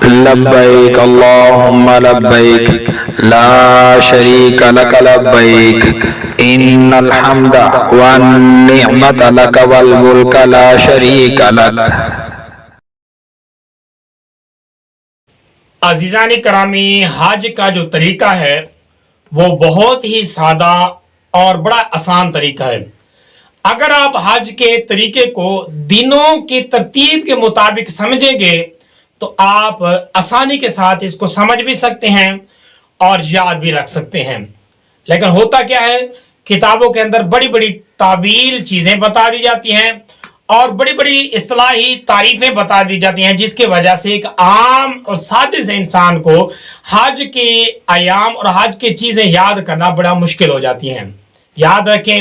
لبیک اللہم لبیک لا شریک لک لبیک ان الحمد والنعمت لک والملک لا شریک لک۔ عزیزان کرامی، حج کا جو طریقہ ہے وہ بہت ہی سادہ اور بڑا آسان طریقہ ہے۔ اگر آپ حج کے طریقے کو دنوں کی ترتیب کے مطابق سمجھیں گے تو آپ آسانی کے ساتھ اس کو سمجھ بھی سکتے ہیں اور یاد بھی رکھ سکتے ہیں۔ لیکن ہوتا کیا ہے، کتابوں کے اندر بڑی بڑی طویل چیزیں بتا دی جاتی ہیں اور بڑی بڑی اصطلاحی تعریفیں بتا دی جاتی ہیں، جس کی وجہ سے ایک عام اور سادے سے انسان کو حج کے ایام اور حج کی چیزیں یاد کرنا بڑا مشکل ہو جاتی ہیں۔ یاد رکھیں،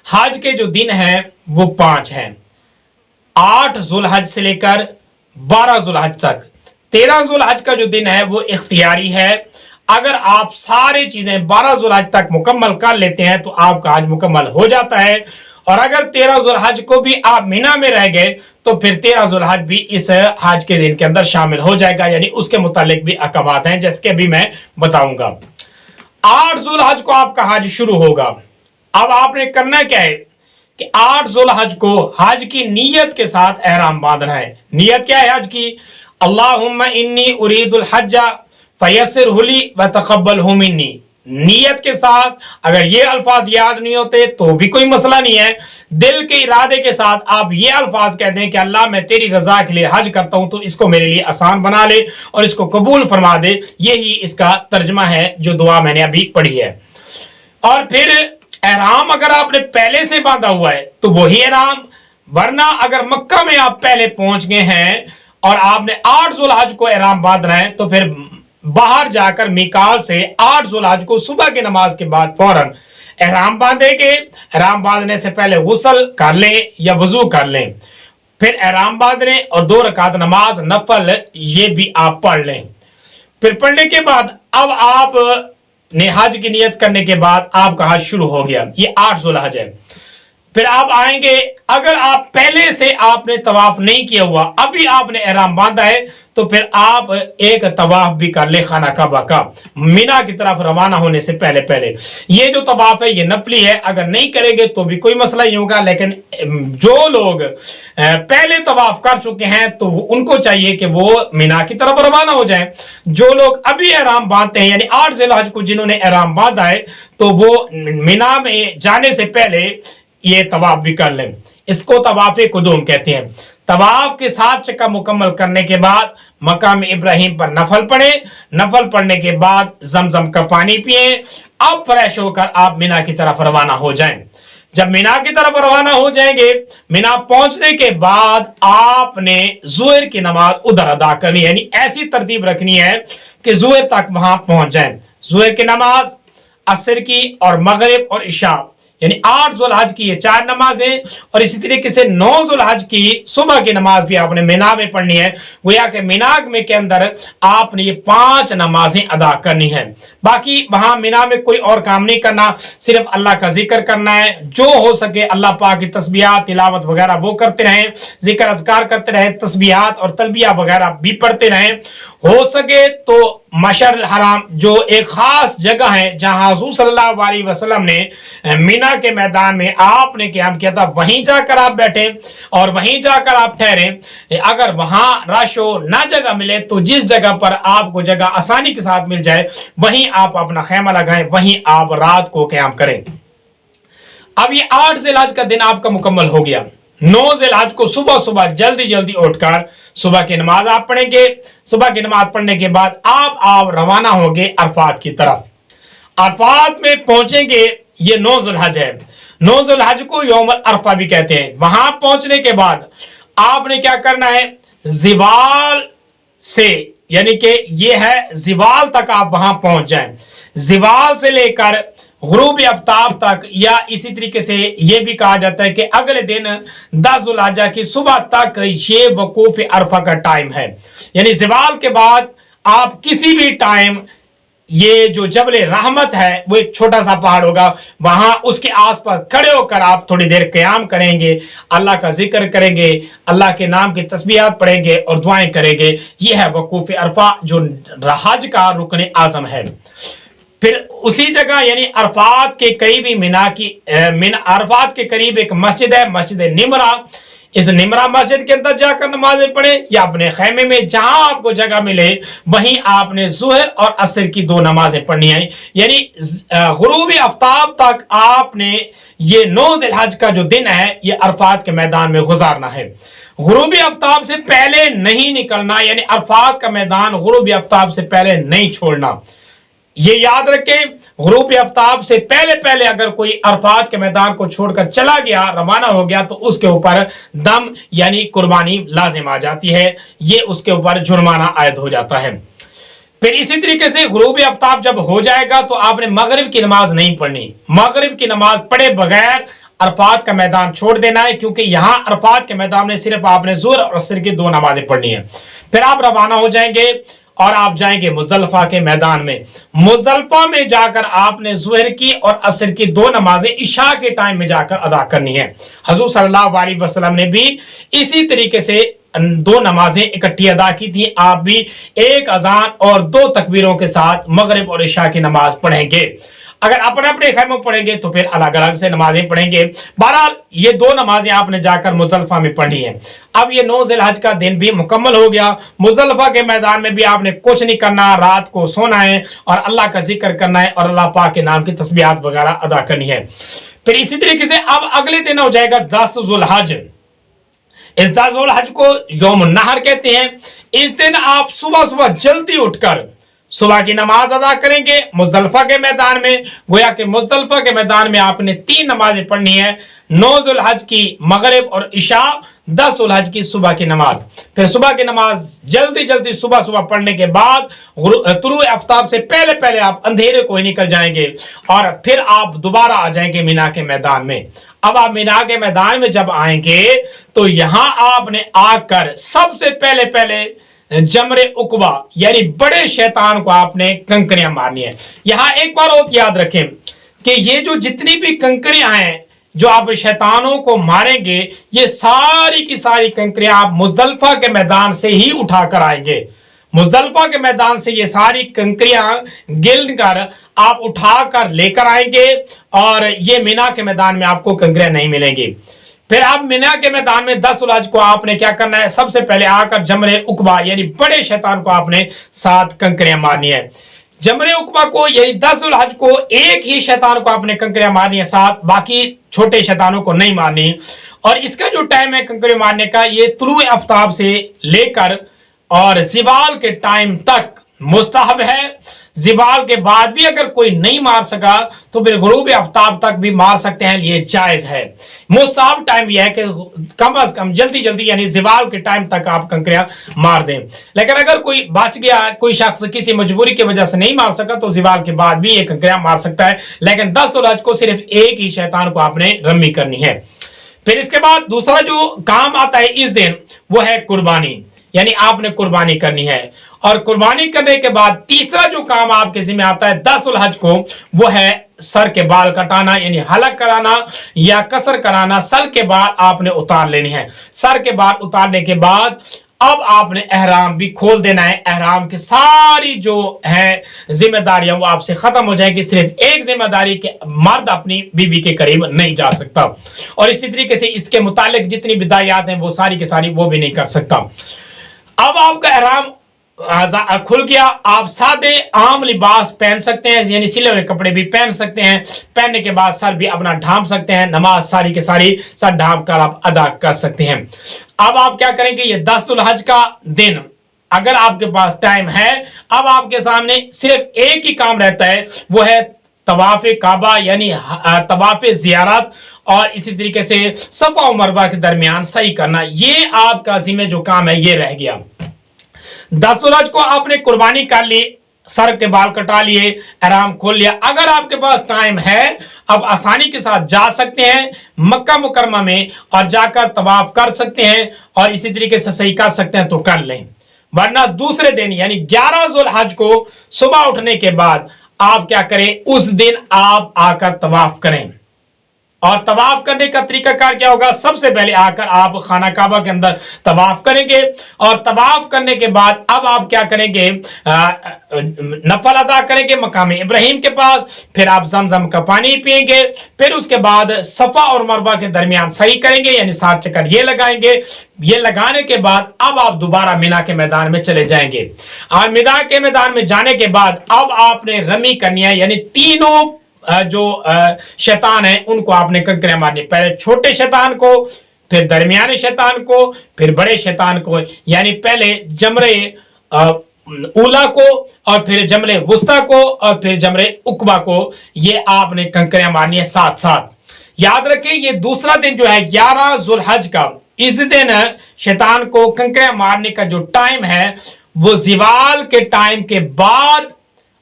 حج کے جو دن ہیں وہ 5 ہیں، 8 ذوالحج سے لے کر 12 ذوالحج تک۔ 13 ذوالحج کا جو دن ہے وہ اختیاری ہے۔ اگر آپ ساری چیزیں 12 ذوالحج تک مکمل کر لیتے ہیں تو آپ کا حج مکمل ہو جاتا ہے، اور اگر 13 ذوالحج کو بھی آپ مینا میں رہ گئے تو پھر 13 ذوالحج بھی اس حج کے دن کے اندر شامل ہو جائے گا، یعنی اس کے متعلق بھی احکامات ہیں جیسے کہ بھی میں بتاؤں گا۔ 8 ذوالحج کو آپ کا حج شروع ہوگا۔ اب آپ نے کرنا کیا ہے کہ 8 ذوالحج کو حج کی نیت کے ساتھ احرام باندھنا ہے۔ نیت کیا ہے حج کی؟ اللہم انی ارید الحج فیسرہ لی وتقبلہ منی۔ نیت کے ساتھ اگر یہ الفاظ یاد نہیں ہوتے تو بھی کوئی مسئلہ نہیں ہے، دل کے ارادے کے ساتھ آپ یہ الفاظ کہہ دیں کہ اللہ میں تیری رضا کے لیے حج کرتا ہوں تو اس کو میرے لیے آسان بنا لے اور اس کو قبول فرما دے۔ یہی اس کا ترجمہ ہے جو دعا میں نے ابھی پڑھی ہے۔ اور پھر احرام اگر آپ نے پہلے سے باندھا ہوا ہے تو وہی احرام، ورنہ اگر مکہ میں آپ پہلے پہنچ گئے ہیں اور آپ نے 8 ذوالحج کو احرام باندھنا ہے تو پھر باہر جا کر میقات سے 8 ذوالحج کو صبح کی نماز کے بعد فوراً احرام باندھیں گے۔ احرام باندھنے سے پہلے غسل کر لیں یا وضو کر لیں، پھر احرام باندھ لیں اور 2 رکعت نماز نفل یہ بھی آپ پڑھ لیں۔ پھر پڑھنے کے بعد اب آپ نے حج کی نیت کرنے کے بعد آپ کا حج شروع ہو گیا۔ یہ 8 ذوالحج ہے۔ پھر آپ آئیں گے، اگر آپ پہلے سے آپ نے طواف نہیں کیا ہوا، ابھی آپ نے احرام باندھا ہے تو پھر آپ ایک طواف بھی کر لیں خانہ کعبہ کا، مینا کی طرف روانہ ہونے سے پہلے۔ یہ جو طواف ہے یہ نفلی ہے، اگر نہیں کریں گے تو بھی کوئی مسئلہ نہیں ہوگا، لیکن جو لوگ پہلے طواف کر چکے ہیں تو ان کو چاہیے کہ وہ مینا کی طرف روانہ ہو جائیں۔ جو لوگ ابھی احرام باندھتے ہیں، یعنی 8 ذوالحج کو جنہوں نے احرام باندھا ہے، تو وہ مینا میں جانے سے پہلے یہ طواف بھی کر لیں۔ اس کو طواف قدوم کہتے ہیں۔ طواف کے 7 چکر مکمل کرنے کے بعد مقام ابراہیم پر نفل پڑھیں، نفل پڑھنے کے بعد زمزم کا پانی پئیں، اب فریش ہو کر آپ مینا کی طرف روانہ ہو جائیں۔ جب مینا کی طرف روانہ ہو جائیں گے، مینا پہنچنے کے بعد آپ نے ظہر کی نماز ادھر ادا کرنی ہے، یعنی ایسی ترتیب رکھنی ہے کہ ظہر تک وہاں پہنچ جائیں۔ ظہر کی نماز، عصر کی اور مغرب اور عشاء، یعنی 8 ذوالحج کی یہ 4 نمازیں، اور اسی طریقے سے 9 ذوالحج کی صبح کی نماز بھی آپ نے مینا میں پڑھنی ہے۔ گویا کہ مینا میں کے اندر آپ نے یہ 5 نمازیں ادا کرنی ہیں۔ باقی وہاں مینا میں کوئی اور کام نہیں کرنا، صرف اللہ کا ذکر کرنا ہے، جو ہو سکے اللہ پاک کی تسبیحات، تلاوت وغیرہ وہ کرتے رہیں، ذکر اذکار کرتے رہیں، تسبیحات اور تلبیہ وغیرہ بھی پڑھتے رہیں۔ ہو سکے تو مشعر الحرام جو ایک خاص جگہ ہے جہاں حضور صلی اللہ علیہ وسلم نے مینا کے میدان میں آپ نے قیام کیا تھا، وہیں جا کر آپ بیٹھیں اور وہیں جا کر آپ ٹھہریں۔ اگر وہاں رش ہو نہ جگہ ملے تو جس جگہ پر آپ کو جگہ آسانی کے ساتھ مل جائے وہیں آپ اپنا خیمہ لگائیں، وہیں آپ رات کو قیام کریں۔ اب یہ 8 ذوالحج کا دن آپ کا مکمل ہو گیا۔ 9 ذوالحج کو صبح جلدی اٹھ کر صبح کی نماز آپ پڑھیں گے۔ صبح کی نماز پڑھنے کے بعد آپ روانہ ہوں گے عرفات کی طرف۔ عرفات میں پہنچیں گے، یہ 9 ذوالحج ہے۔ 9 ذوالحج کو یوم العرفہ بھی کہتے ہیں۔ وہاں پہنچنے کے بعد آپ نے کیا کرنا ہے، زوال سے، یعنی کہ یہ ہے زوال تک آپ وہاں پہنچ جائیں۔ زوال سے لے کر غروب آفتاب تک، یا اسی طریقے سے یہ بھی کہا جاتا ہے کہ اگلے دن 10 ذوالحجہ کی صبح تک یہ وقوف عرفہ کا ٹائم ہے، یعنی زوال کے بعد آپ کسی بھی ٹائم ये जो जबल रहमत है वो एक छोटा सा पहाड़ होगा, वहां उसके आसपास खड़े होकर आप थोड़ी देर क़याम करेंगे, अल्लाह का जिक्र करेंगे, अल्लाह के नाम की तस्बीहात पढ़ेंगे और दुआएं करेंगे। ये है वकूफ़ अरफा जो हज का रुकन आज़म है। फिर उसी जगह यानी अरफात के करीब ही अरफात के करीब एक मस्जिद है, मस्जिद निमरा। इस निमरा मस्जिद के अंदर जाकर नमाजें पढ़े या अपने खेमे में जहां आपको जगह मिले वहीं आपने ज़ुहर और असर की 2 नमाजें पढ़नी है। यानी गुरूब आफ्ताब तक आपने ये 9 ज़िलहज का जो दिन है ये अरफात के मैदान में गुजारना है। गुरूब आफ्ताब से पहले नहीं निकलना, यानी अरफात का मैदान गुरूब आफ्ताब से पहले नहीं छोड़ना। ये याद रखें, गुरूब आफ्ताब से पहले अगर कोई अरफात के मैदान को छोड़कर चला गया, रवाना हो गया, तो उसके ऊपर दम यानी कुर्बानी लाजिम आ जाती है, ये उसके ऊपर जुर्माना आयद हो जाता है। फिर इसी तरीके से गुरूब आफ्ताब जब हो जाएगा तो आपने मगरिब की नमाज नहीं पढ़नी, मगरिब की नमाज पढ़े बगैर अरफात का मैदान छोड़ देना है, क्योंकि यहाँ अरफात के मैदान में सिर्फ आपने ज़ुहर और असर की 2 नमाजें पढ़नी है। फिर आप रवाना हो जाएंगे और आप जाएंगे मुज़दलिफ़ा के मैदान में। मुज़दलिफ़ा में जाकर आपने ज़ुहर की और असर की 2 नमाजें इशा के टाइम में जाकर अदा करनी है। हुज़ूर सल्लल्लाहु अलैहि वसल्लम ने भी इसी तरीके से 2 नमाजें इकट्ठी अदा की थी। आप भी एक अजान और 2 तकबीरों के साथ मगरिब और इशा की नमाज पढ़ेंगे। अगर अपने अपने खैमों पढ़ेंगे तो फिर अलग अलग से नमाजें पढ़ेंगे। बहरहाल ये 2 नमाजें आपने जाकर मुज़दलिफ़ा में पढ़नी है। अब ये 9 ज़िलहज का दिन भी मुकम्मल हो गया। मुज़दलिफ़ा के मैदान में भी आपने कुछ नहीं करना, रात को सोना है और अल्लाह का जिक्र करना है और अल्लाह पाक के नाम की तस्बीहात वगैरह अदा करनी है। फिर इसी तरीके से अब अगले दिन हो जाएगा 10 ज़ुलहज। इस 10 ज़ुलहज को यौम नहर कहते हैं। इस दिन आप सुबह सुबह जल्दी उठकर सुबह की नमाज अदा करेंगे मुज़दलिफ़ा के मैदान में। गोया कि मुज़दलिफ़ा के मैदान में आपने 3 नमाजें पढ़नी है, 9 ज़ुलहज की मगरिब और इशा, 10 ज़ुलहज की सुबह की नमाज। फिर सुबह की नमाज जल्दी सुबह पढ़ने के बाद तुलू आफ्ताब से पहले आप अंधेरे को ही निकल जाएंगे और फिर आप दोबारा आ जाएंगे मीना के मैदान में। अब आप मीना के मैदान में जब आएंगे तो यहां आपने आकर सबसे पहले जमरे उकबा यानी बड़े शैतान को आपने कंकरियां मारनी है। यहां एक बार और याद रखें कि ये जो जितनी भी कंकरियां हैं जो आप शैतानों को मारेंगे, ये सारी की सारी कंकरियां आप मुज़दलिफ़ा के मैदान से ही उठाकर आएंगे। मुज़दलिफ़ा के मैदान से ये सारी कंकरियां गिन कर आप उठाकर लेकर आएंगे और ये मीना के मैदान में आपको कंकरियां नहीं मिलेंगी। फिर आप मीना के मैदान में 10 ज़ुलहज को आपने क्या करना है, सबसे पहले आकर जमरे उकबा यानी बड़े शैतान को आपने 7 कंकरियां मारनी है। जमरे उकबा को यानी 10 ज़ुलहज को एक ही शैतान को आपने कंकरियां मारनी है 7, बाकी छोटे शैतानों को नहीं मारनी। और इसका जो टाइम है कंकरियां मारने का, ये तुलू आफ्ताब से लेकर और ज़िवाल के टाइम तक मुस्तहब है। ज़िवाल के बाद भी अगर कोई नहीं मार सका तो फिर गुरूब आफ्ताब तक भी मार सकते हैं, ये जायज़ है। मुस्तहब टाइम यह है कि कम से कम जल्दी यानी ज़िवाल के टाइम तक आप कंकरियां मार दें। लेकिन अगर कोई बच गया, कोई शख्स किसी मजबूरी की वजह से नहीं मार सका तो ज़िवाल के बाद भी ये कंकरियां मार सकता है। लेकिन 10 ज़ुलहज को सिर्फ एक ही शैतान को आपने रमी करनी है। फिर इसके बाद दूसरा जो काम आता है इस दिन वो है कुर्बानी, यानी आपने कुर्बानी करनी है। और कुर्बानी करने के बाद तीसरा जो काम आपके जिम्मे आता है 10 ज़ुलहज को, वो है सर के बाल कटाना यानी हलक कराना या कसर कराना। सर के बाल आपने उतार लेने हैं। सर के बाल उतारने के बाद अब आपने एहराम भी खोल देना है। एहराम की सारी जो है जिम्मेदारियां वो आपसे खत्म हो जाएगी। सिर्फ एक जिम्मेदारी के मर्द अपनी बीवी के करीब नहीं जा सकता और इसी तरीके से इसके मुतालिक जितनी बिदायात हैं वो सारी की सारी वो भी नहीं कर सकता। अब आपका एहराम खुल गया, आप सादे आम लिबास पहन सकते हैं यानी सिले हुए कपड़े भी पहन सकते हैं। पहनने के बाद सर भी अपना ढांप सकते हैं, नमाज सारी के सारी सर ढांप कर आप अदा कर सकते हैं। अब आप क्या करेंगे, ये 10 ज़ुलहज का दिन अगर आपके पास टाइम है, अब आपके सामने सिर्फ एक ही काम रहता है, वो है तवाफ़े काबा यानी तवाफ़े ज़ियारत और इसी तरीके से सफ़ा और मरवा के दरमियान सही करना। ये आपका जिम्मे जो काम है ये रह गया। 10 ज़ुलहज को आपने कुर्बानी कर ली, सर के बाल कटा लिए, एहराम खोल लिया। अगर आपके पास टाइम है अब आसानी के साथ जा सकते हैं मक्का मुकरमा में और जाकर तवाफ कर सकते हैं और इसी तरीके से सही कर सकते हैं तो कर लें। वरना दूसरे दिन यानी 11 ज़ुल्हज को सुबह उठने के बाद आप क्या करें, उस दिन आप आकर तवाफ करें। और तवाफ करने का तरीकाकार क्या होगा, सबसे पहले आकर आप खाना काबा के अंदर तवाफ करेंगे और तवाफ करने के बाद अब आप क्या करेंगे, नफल अदा करेंगे मकाम इब्राहिम के पास, फिर आप जमजम का पानी पिएंगे, फिर उसके बाद सफा और मरवा के दरमियान सही करेंगे यानी 7 चक्कर ये लगाएंगे। ये लगाने के बाद अब आप दोबारा मिना के मैदान में चले जाएंगे और मिना के मैदान में जाने के बाद अब आपने रमी करनी है यानी तीनों जो शैतान है उनको आपने कंकरियां मारनी, पहले छोटे शैतान को, फिर दरमियाने शैतान को, फिर बड़े शैतान को, यानी पहले जमरे ऊला को और फिर जमरे वुस्ता को और फिर जमरे उकबा को, ये आपने कंकरियां मारनी है साथ साथ। याद रखें ये दूसरा दिन जो है 11 ज़ुल्हज का, इस दिन शैतान को कंकरियां मारने का जो टाइम है वो ज़िवाल के टाइम के बाद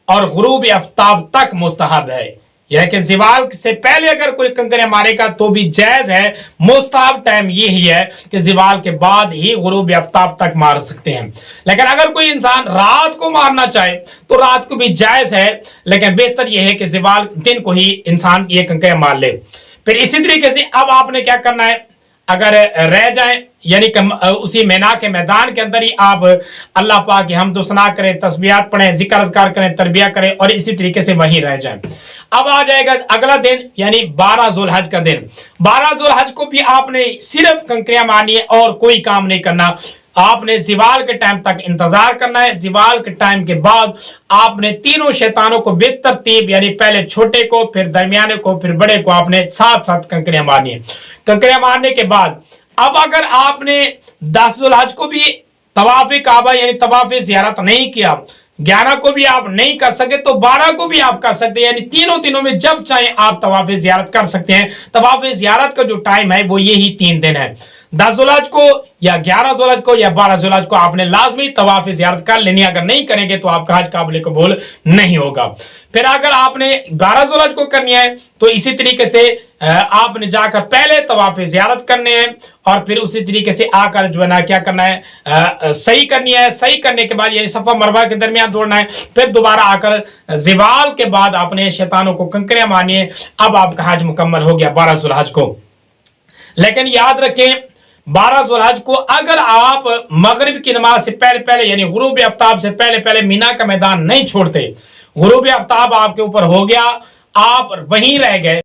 और गुरूब आफ्ताब तक मुस्तहब है, यह कि ज़िवाल से पहले अगर कोई कंकरियां मारेगा तो भी जायज है। मुस्तहब टाइम ये ही है कि ज़िवाल के बाद ही गुरूब आफ्ताब तक मार सकते हैं, लेकिन अगर कोई इंसान रात को मारना चाहे तो रात को भी जायज है, लेकिन बेहतर यह है कि ज़िवाल दिन को ही इंसान ये कंकरियां मार ले। फिर इसी तरीके से अब आपने क्या करना है, अगर रह जाए यानी कि उसी मिना के मैदान के अंदर ही आप अल्लाह पाक की हमद सना करें, तस्बीहात पढ़ें, जिक्र अज़कार करें, तरबिया करें और इसी तरीके से वहीं रह जाएं। अब आ जाएगा अगला दिन यानी 12 ज़ुल्हज का दिन। 12 ज़ुल्हज को भी आपने सिर्फ कंकरियां मारनी है और कोई काम नहीं करना। आपने ज़िवाल के टाइम तक इंतजार करना है। ज़िवाल के टाइम के बाद आपने तीनों शैतानों को बेतरतीब यानी पहले छोटे को, फिर दरमियाने को, फिर बड़े को आपने साथ साथ कंकरियां मारनी है। कंकरियां मारने के बाद अब अगर आपने 10 ज़ुल्हज को भी तवाफ़ काबा यानी तवाफ़ ज़ियारत नहीं किया, 11 को भी आप नहीं कर सके तो 12 को भी आप कर सकते हैं, यानी तीनों में जब चाहे आप तवाफ़ ज़ियारत कर सकते हैं। तवाफ़ ज़ियारत का जो टाइम है वो यही 3 दिन है, 10 ज़ुल्हज को या 11 ज़ुल्हज को या 12 ज़ुल्हज को आपने लाजमी तवाफ़ ज़ियारत कर लेनी। अगर नहीं करेंगे तो आपका हज काबिल कबूल नहीं होगा। फिर अगर आपने 12 ज़ुल्हज को करनी है तो इसी तरीके से आपने जाकर पहले तवाफ़ ज़ियारत करने हैं और फिर उसी तरीके से आकर जो है ना क्या करना है, सही करनी है। सही करने के बाद ये सफ़ा मरवा के दरमियान दौड़ना है। फिर दोबारा आकर ज़िवाल के बाद आपने शैतानों को कंकरियां मारनी है। अब आपका हज मुकम्मल हो गया 12 ज़ुल्हज को। लेकिन याद रखें 12 ज़ुल्हज को अगर आप मगरिब की नमाज से पहले यानी गुरूब आफ्ताब से पहले मीना का मैदान नहीं छोड़ते, गुरूब आफ्ताब आपके ऊपर हो गया, आप वहीं रह गए,